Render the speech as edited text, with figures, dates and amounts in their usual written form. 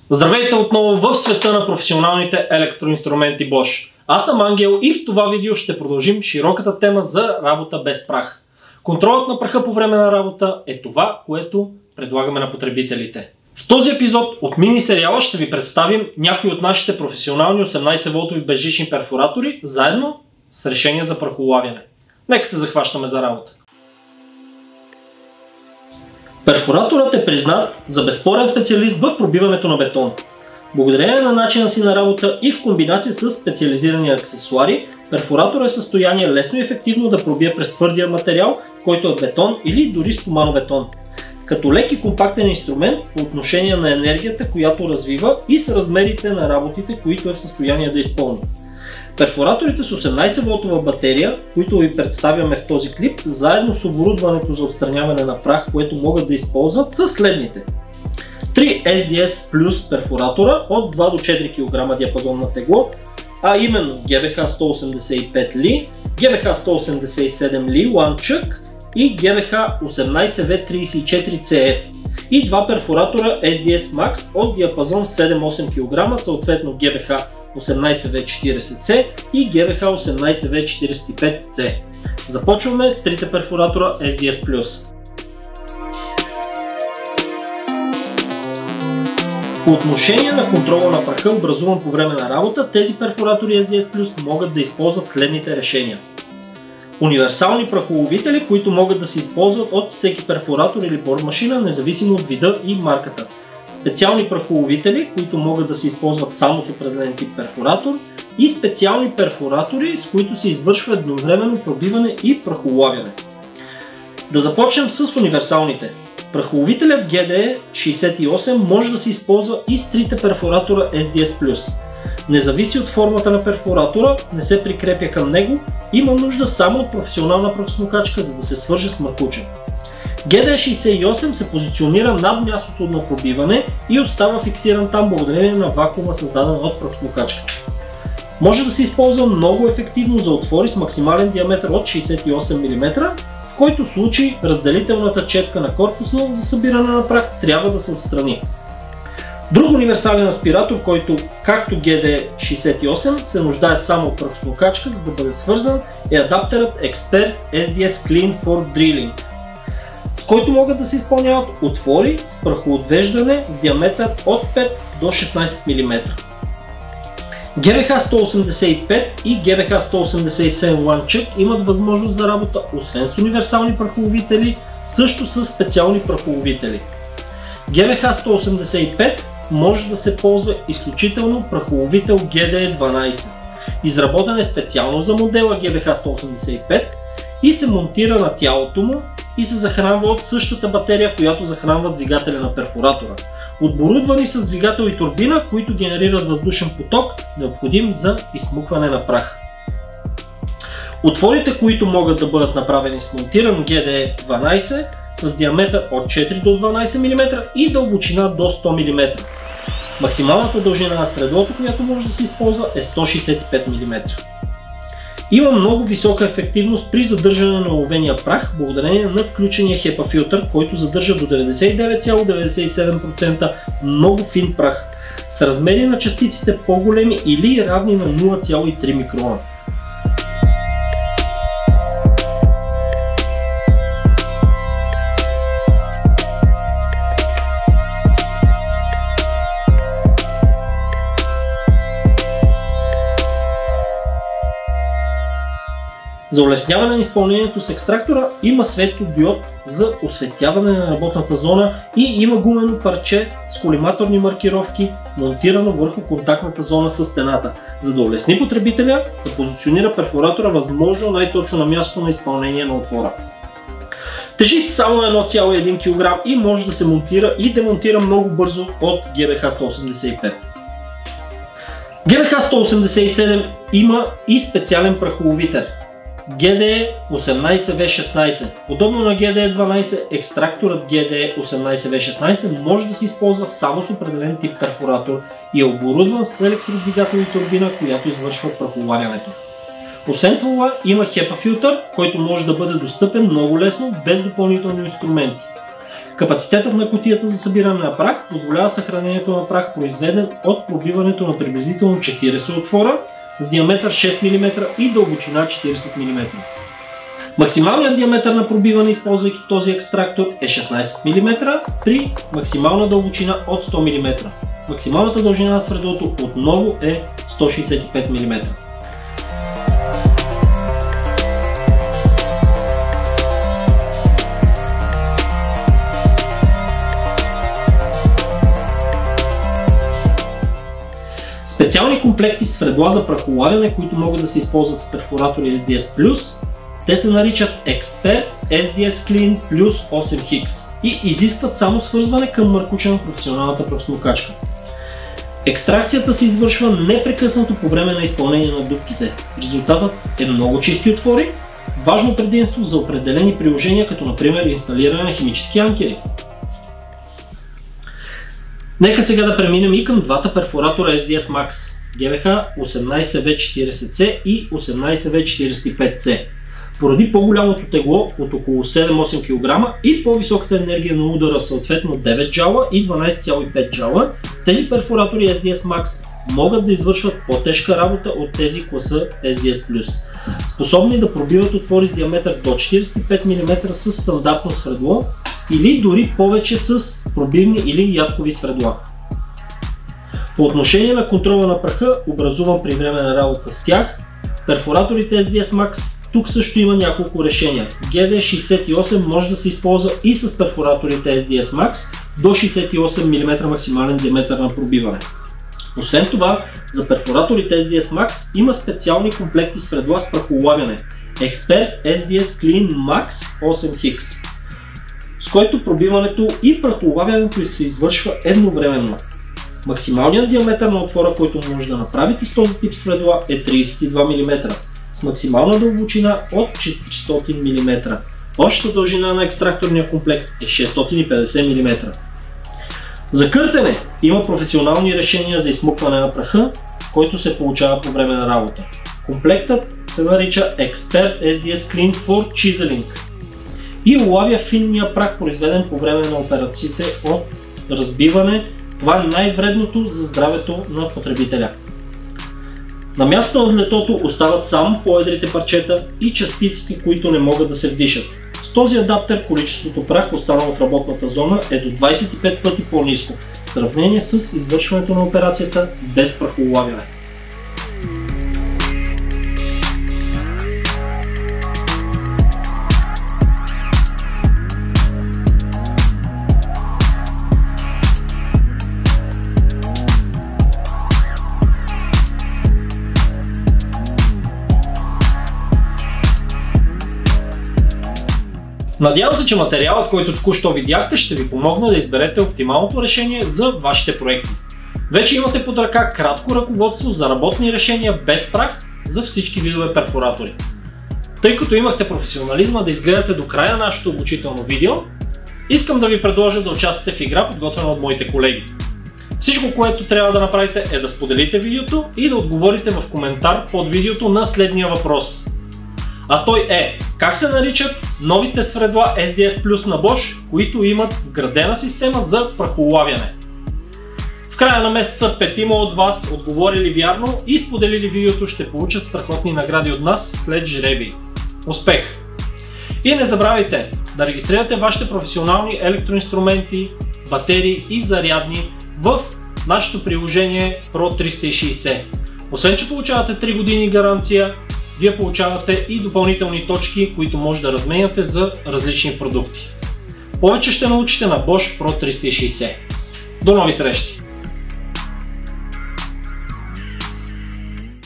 Здравейте отново в света на професионалните електроинструменти Bosch. Аз съм Ангел и в това видео ще продължим широката тема за работа без прах. Контролът на праха по време на работа е това, което предлагаме на потребителите. В този епизод от мини сериала ще ви представим някои от нашите професионални 18V безжични перфоратори, заедно с решения за прахолавяне. Нека се захващаме за работа. Перфораторът е признат за безспорен специалист в пробиването на бетон. Благодарение на начина си на работа и в комбинация с специализирани аксесуари, перфораторът е в състояние лесно и ефективно да пробие през твърдия материал, който е бетон или дори стоманобетон. Като лек и компактен инструмент по отношение на енергията, която развива, и с размерите на работите, които е в състояние да изпълни. Перфораторите с 18V батерия, които ви представяме в този клип, заедно с оборудването за отстраняване на прах, което могат да използват, са следните. 3 SDS Plus перфоратора от 2 до 4 кг диапазон на тегло, а именно GBH 185 Li, GBH 187 Li One Chuck и GBH 18V34CF. И два перфоратора SDS Max от диапазон 7-8 кг, съответно GBH 18V40C и GBH 18V45C. Започваме с трите перфоратора SDS+. По отношение на контрола на праха, образуван по време на работа, тези перфоратори SDS+ могат да използват следните решения. Универсални прахоловители, които могат да се използват от всеки перфоратор или бормашина, независимо от вида и марката. Специални прахоловители, които могат да се използват само с определен тип перфоратор, и специални перфоратори, с които се извършва едновременно пробиване и прахолавяне. Да започнем с универсалните. Прахоловителят GDE68 може да се използва и с трите перфоратора SDS+. Не зависи от формата на перфоратора, не се прикрепя към него, има нужда само от професионална пръхосмокачка, за да се свърже с маркуча. GDE68 се позиционира над мястото на пробиване и остава фиксиран там благодарение на вакуума, създаден от пръхосмокачката. Може да се използва много ефективно за отвори с максимален диаметър от 68 мм, в който случай разделителната четка на корпуса за събиране на прах трябва да се отстрани. Друг универсален аспиратор, който както GDE68 се нуждае само от пръхосмокачка, за да бъде свързан, е адаптерът Expert SDS Clean for Drilling, с който могат да се изпълняват отвори с прахоотвеждане с диаметър от 5 до 16 мм. GBH 185 и GBH 187 One Chuck имат възможност за работа освен с универсални прахоловители, също с специални прахоловители. GBH 185 може да се ползва изключително прахоловител GDE12. Изработен е специално за модела GBH 185 и се монтира на тялото му и се захранва от същата батерия, която захранва двигателя на перфоратора. Оборудвани с двигател и турбина, които генерират въздушен поток, необходим за изсмукване на прах. Отворите, които могат да бъдат направени с монтиран GDE12, с диаметър от 4 до 12 мм и дълбочина до 100 мм. Максималната дължина на средлото, която може да се използва, е 165 мм. Има много висока ефективност при задържане на уловения прах, благодарение на включения HEPA филтър, който задържа до 99,97% много фин прах, с размери на частиците по-големи или равни на 0,3 микрона. За улесняване на изпълнението с екстрактора има светлодиод за осветяване на работната зона и има гумено парче с колиматорни маркировки, монтирано върху контактната зона с стената, за да улесни потребителя да позиционира перфоратора възможно най-точно на място на изпълнение на отвора. Тежи само 1,1 кг и може да се монтира и демонтира много бързо от GBH 185. GBH 187 има и специален прахоловител GDE18V16. Подобно на GDE12, екстракторът GDE18V16 може да се използва само с определен тип перфоратор и е оборудван с електродвигател и турбина, която извършва прахолавянето. Освен това има HEPA филтър, който може да бъде достъпен много лесно, без допълнителни инструменти. Капацитетът на кутията за събиране на прах позволява съхранението на прах, произведен от пробиването на приблизително 40 отвора с диаметър 6 мм и дълбочина 40 мм. Максималният диаметър на пробиване, използвайки този екстрактор, е 16 мм при максимална дълбочина от 100 мм. Максималната дължина на свердлото отново е 165 мм. Специални комплекти с свердла за прахолавяне, които могат да се използват с перфоратори SDS+, те се наричат Expert SDS Clean Plus 8X и изискват само свързване към маркуча на професионалната пръснокачка. Екстракцията се извършва непрекъснато по време на изпълнение на дупките. Резултатът е много чисти отвори, важно предимство за определени приложения, като например инсталиране на химически анкери. Нека сега да преминем и към двата перфоратора SDS Max GBH 18V40C и 18V45C. Поради по-голямото тегло от около 7-8 кг и по-високата енергия на удара, съответно 9 джаула и 12,5 джаула, тези перфоратори SDS Max могат да извършват по-тежка работа от тези класа SDS+. Способни да пробиват отвори с диаметър до 45 мм с стандартно свердло или дори повече с пробивни или ядкови свердла. По отношение на контрола на праха, образуван при време на работа с тях, перфораторите SDS Max тук също има няколко решения. GD68 може да се използва и с перфораторите SDS Max до 68 мм максимален диаметър на пробиване. Освен това, за перфораторите SDS Max има специални комплекти с свердла с прахолавяне Expert SDS Clean Max 8X, с който пробиването и прахолавянето се извършва едновременно. Максималният диаметър на отвора, който може да направите с този тип свердла, е 32 мм, с максимална дълбочина от 400 мм. Общата дължина на екстракторния комплект е 650 мм. За къртене има професионални решения за изсмукване на праха, който се получава по време на работа. Комплектът се нарича Expert SDS Clean for Chiseling и улавя финния прах, произведен по време на операциите от разбиване. Това е най-вредното за здравето на потребителя. На мястото на летото остават само по-едрите парчета и частиците, които не могат да се вдишат. С този адаптер количеството прах, останало в работната зона, е до 25 пъти по-ниско в сравнение с извършването на операцията без прахоулавяне. Надявам се, че материалът, който току-що видяхте, ще ви помогне да изберете оптималното решение за вашите проекти. Вече имате под ръка кратко ръководство за работни решения без прах за всички видове перфоратори. Тъй като имахте професионализма да изгледате до края на нашето обучително видео, искам да ви предложа да участвате в игра, подготвена от моите колеги. Всичко, което трябва да направите, е да споделите видеото и да отговорите в коментар под видеото на следния въпрос. А той е: как се наричат новите свердла SDS Plus на Bosch, които имат вградена система за прахоулавяне? В края на месеца 5 от вас, отговорили вярно и споделили видеото, ще получат страхотни награди от нас след жребий. Успех! И не забравяйте да регистрирате вашите професионални електроинструменти, батерии и зарядни в нашето приложение Pro 360. Освен че получавате 3 години гаранция, вие получавате и допълнителни точки, които може да разменяте за различни продукти. Повече ще научите на Bosch Pro 360. До нови срещи!